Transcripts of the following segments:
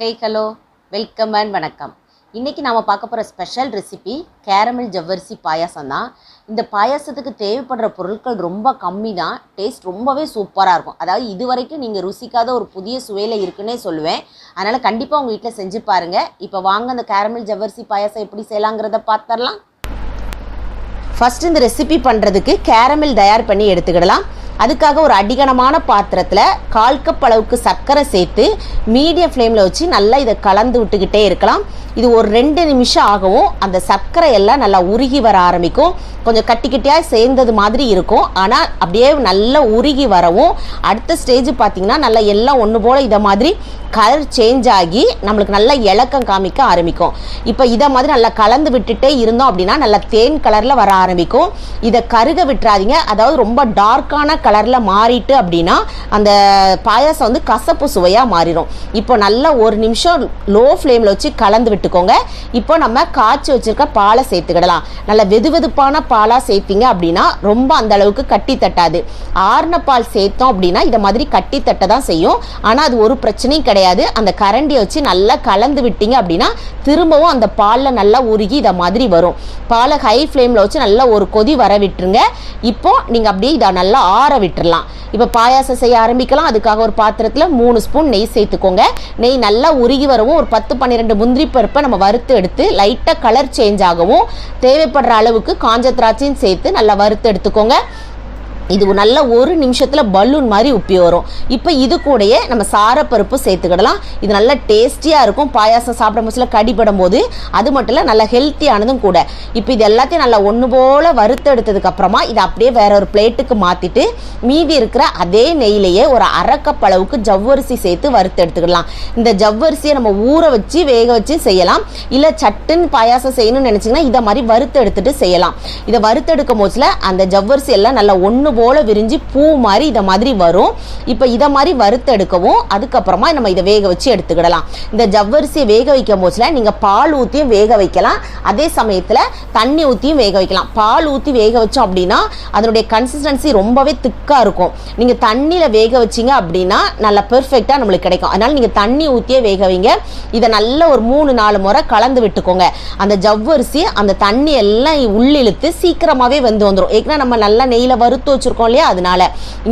Hello welcome and வணக்கம். இன்றைக்கி நாம் பார்க்க போகிற ஸ்பெஷல் ரெசிபி கேரமல் ஜவ்வரிசி பாயாசம் தான். இந்த பாயாசத்துக்கு தேவைப்படுற பொருட்கள் ரொம்ப கம்மி தான். டேஸ்ட் ரொம்பவே சூப்பராக இருக்கும். அதாவது இது வரைக்கும் நீங்கள் ருசிக்காத ஒரு புதிய சுவையில் இருக்குன்னே சொல்லுவேன். அதனால் கண்டிப்பாக உங்கள் வீட்டில் செஞ்சு பாருங்கள். இப்போ வாங்க அந்த கேரமல் ஜவ்வரிசி பாயாசம் எப்படி செய்யலாங்கிறத பார்த்துடலாம். ஃபஸ்ட்டு இந்த ரெசிபி பண்ணுறதுக்கு கேரமல் தயார் பண்ணி எடுத்துக்கிடலாம். அதுக்காக ஒரு அடிகனமான பாத்திரத்தில் 1/4 கப் அளவுக்கு சர்க்கரை சேர்த்து மீடியம் ஃப்ளேமில் வச்சு நல்லா இதை கலந்து விட்டுக்கிட்டே இருக்கலாம். இது ஒரு 2 நிமிஷம் ஆகவும் அந்த சர்க்கரை எல்லாம் நல்லா உருகி வர ஆரம்பிக்கும். கொஞ்சம் கட்டிக்கிட்டியாக சேர்ந்தது மாதிரி இருக்கும். ஆனால் அப்படியே நல்லா உருகி வரவும் அடுத்த ஸ்டேஜ் பார்த்திங்கன்னா நல்லா எல்லாம் ஒன்று போல் இதை மாதிரி கலர் சேஞ்ச் ஆகி நம்மளுக்கு நல்லா இலக்கம் காமிக்க ஆரம்பிக்கும். இப்போ இதை மாதிரி நல்லா கலந்து விட்டுட்டே இருந்தோம் அப்படின்னா நல்லா தேன் கலரில் வர ஆரம்பிக்கும். இதை கருக விட்டுறாதீங்க. அதாவது ரொம்ப டார்க்கான கலரில் மாறிட்டு அப்படின்னா அந்த பாயாசம் வந்து கசப்பு சுவையாக மாறிடும். இப்போ நல்லா 1 நிமிஷம் லோ ஃப்ளேமில் வச்சு கலந்து விட்டுக்கோங்க. இப்போ நம்ம காய்ச்சி வச்சுருக்க பாலை சேர்த்துக்கிடலாம். நல்லா வெதுவெதுப்பான பாலாக சேர்த்திங்க அப்படின்னா ரொம்ப அந்த அளவுக்கு கட்டி தட்டாது. ஆறுன பால் சேர்த்தோம் அப்படின்னா இதை மாதிரி கட்டி தட்ட தான் செய்யும். ஆனால் அது ஒரு பிரச்சனையும் கிடையாது. அந்த கரண்டியை வச்சு நல்லா கலந்து விட்டீங்க அப்படின்னா திரும்பவும் அந்த பாலில் நல்லா உருகி இதை மாதிரி வரும். பாலை ஹை ஃப்ளேமில் வச்சு நல்லா ஒரு கொதி வர விட்டுருங்க. இப்போ நீங்கள் அப்படியே இதை நல்லா ஆற விட்டுடலாம். இப்போ பாயாசம் செய்ய ஆரம்பிக்கலாம். அதுக்காக ஒரு பாத்திரத்தில் 3 ஸ்பூன் நெய் சேர்த்துக்கோங்க. நெய் நல்லா உருகி வரவும் ஒரு 10-12 முந்திரி பருப்பை நம்ம வறுத்து எடுத்து லைட்டாக கலர் சேஞ்ச் ஆகவும் தேவைப்படுற அளவுக்கு காஞ்ச திராட்சையும் சேர்த்து நல்லா வறுத்து எடுத்துக்கோங்க. இது நல்ல 1 நிமிஷத்தில் பலூன் மாதிரி உப்பி வரும். இப்போ இது கூடயே நம்ம சாரப்பருப்பு சேர்த்துக்கிடலாம். இது நல்லா டேஸ்டியாக இருக்கும். பாயாசம் சாப்பிடும் போதுல கடிபடும் போது அது மட்டும் இல்லை நல்லா ஹெல்த்தியானதும் கூட. இப்போ இது எல்லாத்தையும் நல்லா ஒன்று போல் வறுத்து எடுத்ததுக்கப்புறமா இதை அப்படியே வேற ஒரு பிளேட்டுக்கு மாற்றிட்டு மீதி இருக்கிற அதே நெய்யிலேயே ஒரு 1/2 கப் அளவுக்கு ஜவ்வரிசி சேர்த்து வறுத்து எடுத்துக்கிடலாம். இந்த ஜவ்வரிசியை நம்ம ஊற வச்சு வேக வச்சு செய்யலாம். இல்லை சட்டுன்னு பாயாசம் செய்யணும்னு நினச்சிங்கன்னா இதை மாதிரி வறுத்து எடுத்துட்டு செய்யலாம். இதை வறுத்து எடுக்கும் போதுல அந்த ஜவ்வரிசி எல்லாம் நல்லா ஒன்று போல விரிஞ்சு பூ மாதிரி இதை மாதிரி வரும். இப்போ இதை மாதிரி வறுத்து எடுக்கவும் அதுக்கப்புறமா நம்ம இதை வேக வச்சு எடுத்துக்கிடலாம். இந்த ஜவ்வரிசியை வேக வைக்கும் போதுல நீங்கள் பால் ஊற்றியும் வேக வைக்கலாம். அதே சமயத்தில் தண்ணி ஊற்றியும் வேக வைக்கலாம். பால் ஊற்றி வேக வச்சோம் அப்படின்னா அதனுடைய கன்சிஸ்டன்சி ரொம்பவே திக்காக இருக்கும். நீங்கள் தண்ணியில் வேக வச்சிங்க அப்படின்னா நல்லா பெர்ஃபெக்டாக நம்மளுக்கு கிடைக்கும். அதனால் நீங்கள் தண்ணி ஊற்றியே வேக வைங்க. இதை நல்ல ஒரு 3-4 முறை கலந்து விட்டுக்கோங்க. அந்த ஜவ்வரிசி அந்த தண்ணி எல்லாம் உள்ளிழுத்து சீக்கிரமாகவே வெந்து வந்துடும். ஏற்கனவே நம்ம நல்லா நெய்யில் வறுத்து வச்சுருக்கோம் இல்லையா, அதனால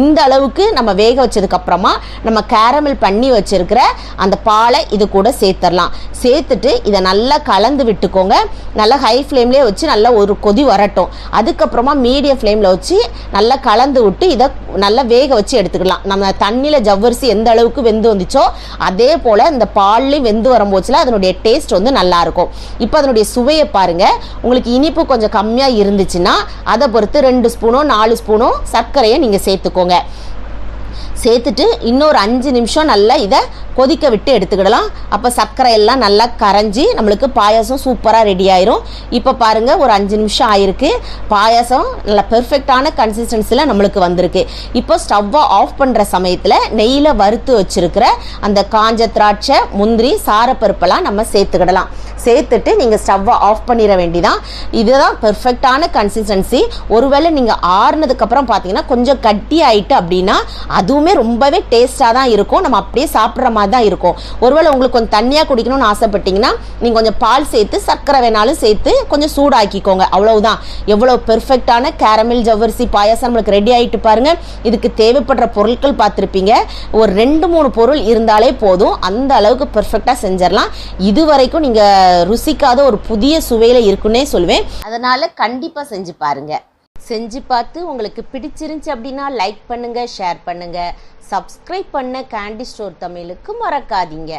இந்த அளவுக்கு நம்ம வேக வச்சதுக்கு அப்புறமா நம்ம கேரமல் பண்ணி வச்சிருக்கிற அந்த பாலை இது கூட சேர்த்துடலாம். சேர்த்துட்டு இதை நல்லா கலந்து விட்டுக்கோங்க. நல்லா ஹை ஃப்ளேம்லேயே வச்சு நல்லா ஒரு கொதி வரட்டும். அதுக்கப்புறமா மீடியம் ஃப்ளேமில் வச்சு நல்லா கலந்து விட்டு இதை நல்லா வேக வச்சு எடுத்துக்கலாம். நம்ம தண்ணியில் ஜவ்வரிசி எந்த அளவுக்கு வெந்து வந்துச்சோ அதே போல் இந்த பால்லையும் வெந்து வரும்போதுல அதனுடைய டேஸ்ட் வந்து நல்லாயிருக்கும். இப்போ அதனுடைய சுவையை பாருங்கள். உங்களுக்கு இனிப்பு கொஞ்சம் கம்மியாக இருந்துச்சுன்னா அதை பொறுத்து 2 ஸ்பூனோ 4 ஸ்பூனோ சர்க்கரையை நீங்கள் சேர்த்துக்கோங்க. சேர்த்துட்டு இன்னொரு 5 நிமிஷம் நல்லா இதை கொதிக்க விட்டு எடுத்துக்கிடலாம். அப்போ சர்க்கரை எல்லாம் நல்லா கரைஞ்சி நம்மளுக்கு பாயாசம் சூப்பராக ரெடி ஆயிரும். இப்போ பாருங்கள் ஒரு 5 நிமிஷம் ஆயிருக்கு. பாயாசம் நல்லா பெர்ஃபெக்டான கன்சிஸ்டன்சியில் நம்மளுக்கு வந்திருக்கு. இப்போ ஸ்டவ்வை ஆஃப் பண்ணுற சமயத்தில் நெய்யில் வறுத்து வச்சுருக்கிற அந்த காஞ்ச திராட்சை முந்திரி சாரப்பருப்பெல்லாம் நம்ம சேர்த்துக்கிடலாம். சேர்த்துட்டு நீங்கள் ஸ்டவ்வை ஆஃப் பண்ணிட வேண்டிதான். இதுதான் பெர்ஃபெக்டான கன்சிஸ்டன்சி. ஒருவேளை நீங்கள் ஆறுனதுக்கப்புறம் பார்த்தீங்கன்னா கொஞ்சம் கட்டி ஆகிட்டு அப்படின்னா அதுவுமே ரொம்பவே டேஸ்ட்டாக தான் இருக்கும். நம்ம அப்படியே சாப்பிட்ற மாதிரி தான் இருக்கும். ஒருவேளை உங்களுக்கு கொஞ்சம் தண்ணியாக குடிக்கணும்னு ஆசைப்பட்டீங்கன்னா நீங்கள் கொஞ்சம் பால் சேர்த்து சர்க்கரை வேணாலும் சேர்த்து கொஞ்சம் சூடாக்கிக்கோங்க. அவ்வளவுதான். எவ்வளோ பெர்ஃபெக்டான கேரமல் ஜவ்வரிசி பாயாசம் நம்மளுக்கு ரெடி ஆகிட்டு பாருங்கள். இதுக்கு தேவைப்படுற பொருட்கள் பார்த்துருப்பீங்க. ஒரு 2-3 பொருள் இருந்தாலே போதும். அந்த அளவுக்கு பெர்ஃபெக்டாக செஞ்சிடலாம். இது வரைக்கும் நீங்கள் ருசிக்காத ஒரு புதிய சுவையில் இருக்குன்னே சொல்லுவேன். அதனால் கண்டிப்பாக செஞ்சு பாருங்கள். செஞ்சு பார்த்து உங்களுக்கு பிடிச்சிருந்துச்சு அப்படின்னா லைக் பண்ணுங்கள், ஷேர் பண்ணுங்கள், சப்ஸ்கிரைப் பண்ண கேண்டி ஸ்டோர் தமிழுக்கு மறக்காதீங்க.